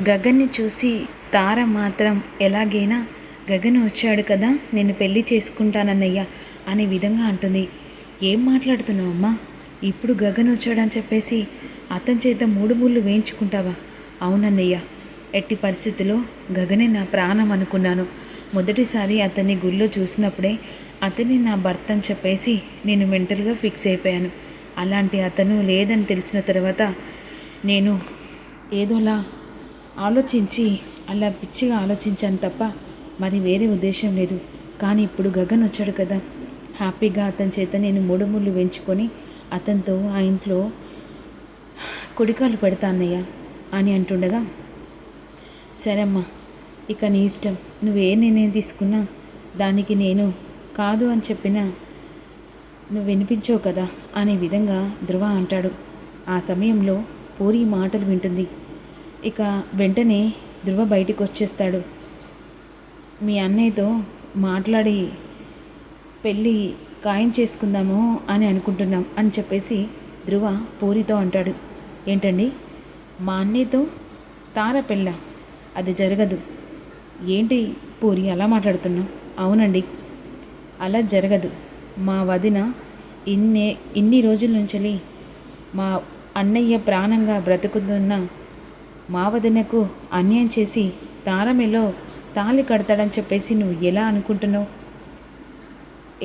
గగన్ని చూసి తార మాత్రం ఎలాగైనా గగన్ వచ్చాడు కదా, నేను పెళ్లి చేసుకుంటానన్నయ్య అనే విధంగా అంటుంది. ఏం మాట్లాడుతున్నావు అమ్మా? ఇప్పుడు గగన్ వచ్చాడని చెప్పేసి అతని చేత మూడు ముళ్ళు వేయించుకుంటావా? అవునన్నయ్య, ఎట్టి పరిస్థితిలో గగనే నా ప్రాణం అనుకున్నాను. మొదటిసారి అతన్ని గుళ్ళో చూసినప్పుడే అతన్ని నా భర్త అని చెప్పేసి నేను మెంటల్గా ఫిక్స్ అయిపోయాను. అలాంటి అతను లేదని తెలిసిన తర్వాత నేను ఏదోలా ఆలోచించి అలా పిచ్చిగా ఆలోచించాను తప్ప మరి వేరే ఉద్దేశం లేదు. కానీ ఇప్పుడు గగన్ వచ్చాడు కదా, హ్యాపీగా అతని చేత నేను మూడు ముళ్ళు వేయించుకొని అతనితో ఆ ఇంట్లో కుడికాలు పెడతా అన్నయ్య అని అంటుండగా, సరే అమ్మా, ఇక నీ ఇష్టం, నువ్వే నిర్ణయం తీసుకున్నా దానికి నేను కాదు అని చెప్పినా నువ్వు వినిపించవు కదా అనే విధంగా ధృవ అంటాడు. ఆ సమయంలో పూరి మాటలు వింటుంది. ఇక వెంటనే ధృవ బయటికి వచ్చేస్తాడు. మీ అన్నయ్యతో మాట్లాడి పెళ్ళి ఖాయం చేసుకుందాము అని అనుకుంటున్నాం అని చెప్పేసి ధృవ పూరితో అంటాడు. ఏంటండి, మా అన్నయ్యతో తార పెళ్ళ? అది జరగదు. ఏంటి పూరి అలా మాట్లాడుతున్నావు? అవునండి, అలా జరగదు. మా వదిన ఇన్ని రోజుల నుంచి మా అన్నయ్య ప్రాణంగా బ్రతుకుతున్న మా వదినకు అన్యాయం చేసి తారమెలో తాళి కడతాడని చెప్పేసి నువ్వు ఎలా అనుకుంటున్నావు?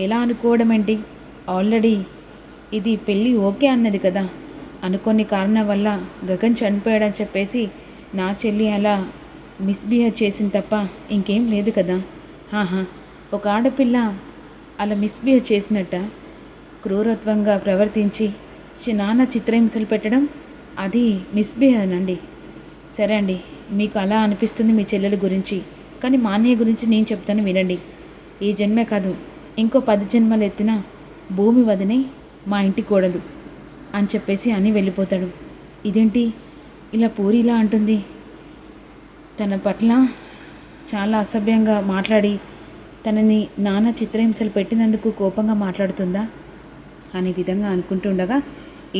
ఎలా అనుకోవడం ఏంటి? ఆల్రెడీ ఇది పెళ్ళి ఓకే అన్నది కదా. అనుకోని కారణం వల్ల గగన్ చనిపోయాడని చెప్పేసి నా చెల్లి అలా మిస్బిహేవ్ చేసింది తప్ప ఇంకేం లేదు కదా. ఒక ఆడపిల్ల అలా మిస్బిహేవ్ చేసినట్ట క్రూరత్వంగా ప్రవర్తించి నాన్న చిత్రహింసలు పెట్టడం అది మిస్బిహేవ్ అండి. సరే అండి, మీకు అలా అనిపిస్తుంది మీ చెల్లెల గురించి, కానీ మా అన్నయ్య గురించి నేను చెప్తాను వినండి. ఈ జన్మే కాదు, ఇంకో 10 జన్మలు ఎత్తిన భూమి వదినే మా ఇంటి కోడలు అని చెప్పేసి అని వెళ్ళిపోతాడు. ఇదేంటి ఇలా పూరిలా అంటుంది? తన పట్ల చాలా అసభ్యంగా మాట్లాడి తనని నానా చిత్రహింసలు పెట్టినందుకు కోపంగా మాట్లాడుతుందా అనే విధంగా అనుకుంటుండగా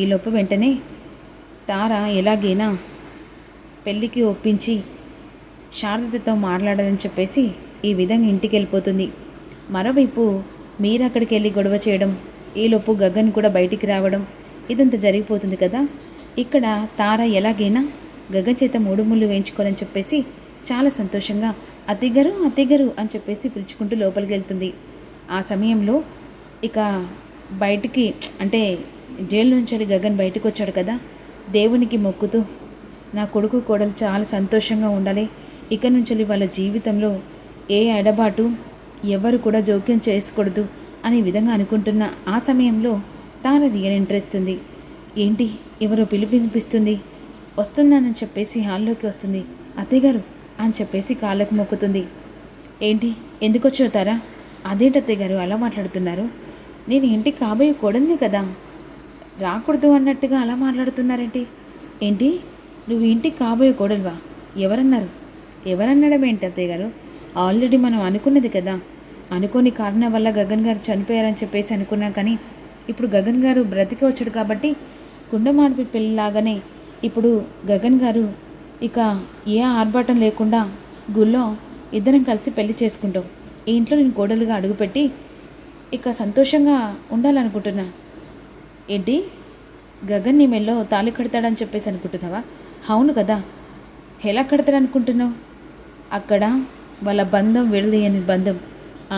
ఈలోపు వెంటనే తార ఎలాగైనా పెళ్ళికి ఒప్పించి శారదతో మాట్లాడాలని చెప్పేసి ఈ విధంగా ఇంటికి వెళ్ళిపోతుంది. మరోవైపు మీరు అక్కడికి వెళ్ళి గొడవ చేయడం, ఈలోపు గగన్ కూడా బయటికి రావడం, ఇదంతా జరిగిపోతుంది కదా. ఇక్కడ తార ఎలాగైనా గగన్ చేత మూడు ముళ్ళు వేయించుకోవాలని చెప్పేసి చాలా సంతోషంగా అత్తయ్యగారు అత్తయ్యగారు అని చెప్పేసి పిలుచుకుంటూ లోపలికి వెళ్తుంది. ఆ సమయంలో ఇక బయటికి అంటే జైలు నుంచి గగన్ బయటకు వచ్చాడు కదా, దేవునికి మొక్కుతూ నా కొడుకు కోడలు చాలా సంతోషంగా ఉండాలి, ఇక నుంచి వాళ్ళ జీవితంలో ఏ ఎడబాటు ఎవరు కూడా జోక్యం చేసుకోకూడదు అనే విధంగా అనుకుంటున్న ఆ సమయంలో తార రియల్ ఇంట్రెస్ట్ ఉంది. ఏంటి ఎవరో పిలిపినిపిస్తుంది, వస్తున్నానని చెప్పేసి హాల్లోకి వస్తుంది. అత్తయ్యగారు అని చెప్పేసి కాళ్ళకు మొక్కుతుంది. ఏంటి ఎందుకు వచ్చవుతారా? అదేంటి అత్తయ్యగారు అలా మాట్లాడుతున్నారు? నేను ఇంటికి కాబోయే కోడల్ని కదా, రాకూడదు అన్నట్టుగా అలా మాట్లాడుతున్నారేంటి? ఏంటి నువ్వు ఇంటికి కాబోయే కోడలువా? ఎవరన్నారు? ఎవరన్నడం ఏంటి అత్తయ్యగారు? ఆల్రెడీ మనం అనుకున్నది కదా. అనుకోని కారణం వల్ల గగన్ గారు చనిపోయారని చెప్పేసి అనుకున్నాం, కానీ ఇప్పుడు గగన్ గారు బ్రతికి వచ్చాడు కాబట్టి కుండమాడిపి పెళ్ళిలాగానే ఇప్పుడు గగన్ గారు ఇక ఏ ఆర్భాటం లేకుండా గుళ్ళో ఇద్దరం కలిసి పెళ్లి చేసుకుంటాం. ఈ ఇంట్లో నేను కోడలుగా అడుగుపెట్టి ఇక సంతోషంగా ఉండాలనుకుంటున్నా. ఏంటి గగన్ నీ మెల్లో తాళి కడతాడని చెప్పేసి అనుకుంటున్నావా? అవును కదా, ఎలా కడతాడనుకుంటున్నావు? అక్కడ వాళ్ళ బంధం విడదీయని బంధం.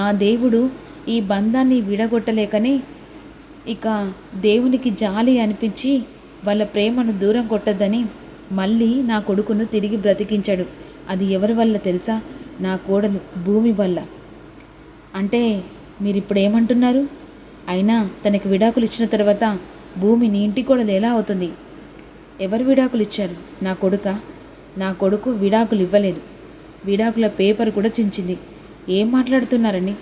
ఆ దేవుడు ఈ బంధాన్ని విడగొట్టలేకనే ఇక దేవునికి జాలి అనిపించి వాళ్ళ ప్రేమను దూరం కొట్టద్దని మళ్ళీ నా కొడుకును తిరిగి బ్రతికించాడు. అది ఎవరి వల్ల తెలుసా? నా కోడలు భూమి వల్ల. అంటే మీరు ఇప్పుడు ఏమంటున్నారు? అయినా తనకి విడాకులు ఇచ్చిన తర్వాత భూమి నీ ఇంటి కోడలు ఎలా అవుతుంది? ఎవరు విడాకులు ఇచ్చారు? నా కొడుక? నా కొడుకు విడాకులు ఇవ్వలేదు. విడాకుల పేపర్ కూడా చించింది. ఏం మాట్లాడుతున్నారని?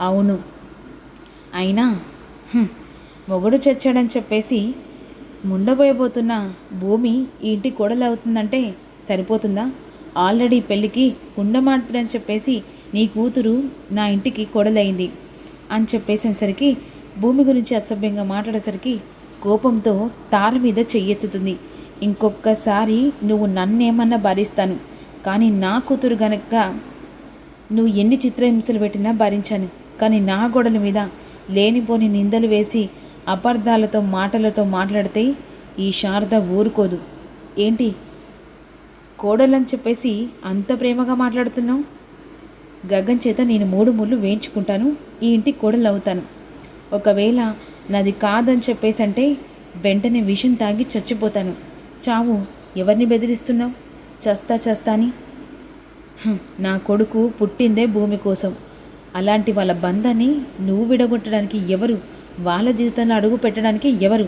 అవును, అయినా మొగుడు చచ్చాడని చెప్పేసి ముండబోయబోతున్న భూమి ఈ ఇంటి కోడలు అవుతుందంటే సరిపోతుందా? ఆల్రెడీ పెళ్ళికి కుండమాడ్పిడని చెప్పేసి నీ కూతురు నా ఇంటికి కోడలైంది అని చెప్పేసేసరికి భూమి గురించి అసభ్యంగా మాట్లాడేసరికి కోపంతో తార మీద చెయ్యెత్తుతుంది. ఇంకొక్కసారి నువ్వు నన్నేమన్నా భరిస్తాను, కానీ నా కూతురు గనక నువ్వు ఎన్ని చిత్రహింసలు పెట్టినా భరించాను. కానీ నా గోడల మీద లేనిపోని నిందలు వేసి అపార్థాలతో మాటలతో మాట్లాడితే ఈ శారద ఊరుకోదు. ఏంటి కోడలని చెప్పేసి అంత ప్రేమగా మాట్లాడుతున్నావు? గగన్ చేత నేను 3 ముళ్ళు వేయించుకుంటాను, ఈ ఇంటి కోడలు అవుతాను. ఒకవేళ నాది కాదని చెప్పేసి అంటే వెంటనే విషం తాగి చచ్చిపోతాను. చావు. ఎవరిని బెదిరిస్తున్నావు? చస్తా అని. నా కొడుకు పుట్టిందే భూమి కోసం. అలాంటి వాళ్ళ బంధాన్ని నువ్వు విడగొట్టడానికి ఎవరు? వాళ్ళ జీవితంలో అడుగు పెట్టడానికి ఎవరు?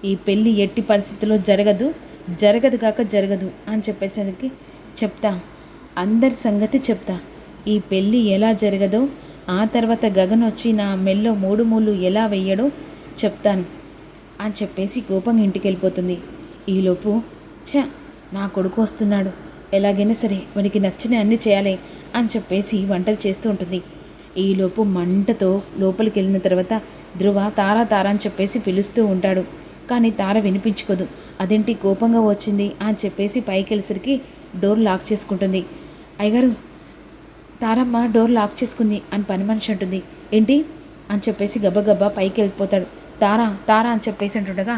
ఈ పెళ్ళి ఎట్టి పరిస్థితుల్లో జరగదు కాక జరగదు అని చెప్పేసరికి చెప్తా, అందరి సంగతి చెప్తా. ఈ పెళ్ళి ఎలా జరగదో ఆ తర్వాత గగన్ వచ్చి నా మెల్లో 3 ముళ్ళు ఎలా వెయ్యడో చెప్తాను అని చెప్పేసి కోపంగా ఇంటికి వెళ్ళిపోతుంది. ఈలోపు నా కొడుకు వస్తున్నాడు, ఎలాగైనా సరే వానికి నచ్చిన అన్నీ చేయాలి అని చెప్పేసి వంటలు చేస్తూ ఉంటుంది. ఈలోపు మంటతో లోపలికి వెళ్ళిన తర్వాత ధ్రువ తారా అని చెప్పేసి పిలుస్తూ ఉంటాడు. కానీ తార వినిపించుకోదు. అదేంటి కోపంగా వచ్చింది అని చెప్పేసి పైకి వెళ్ళేసరికి డోర్ లాక్ చేసుకుంటుంది. అయ్యగారు, తారమ్మ డోర్ లాక్ చేసుకుంది అని పని మనిషి అంటుంది. ఏంటి అని చెప్పేసి గబగబా పైకి వెళ్ళిపోతాడు. తారా అని చెప్పేసి అంటుండగా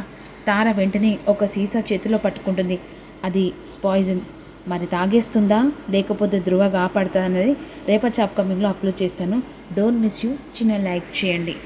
తార వెంటనే ఒక సీసా చేతిలో పట్టుకుంటుంది. అది పాయిజన్. మరి తాగేస్తుందా లేకపోతే ధ్రువ కాపాడుతుందా అనేది రేపటి అప్కమింగ్లో అప్లోడ్ చేస్తాను. Don't miss you. చిన్న లైక్ చేయండి.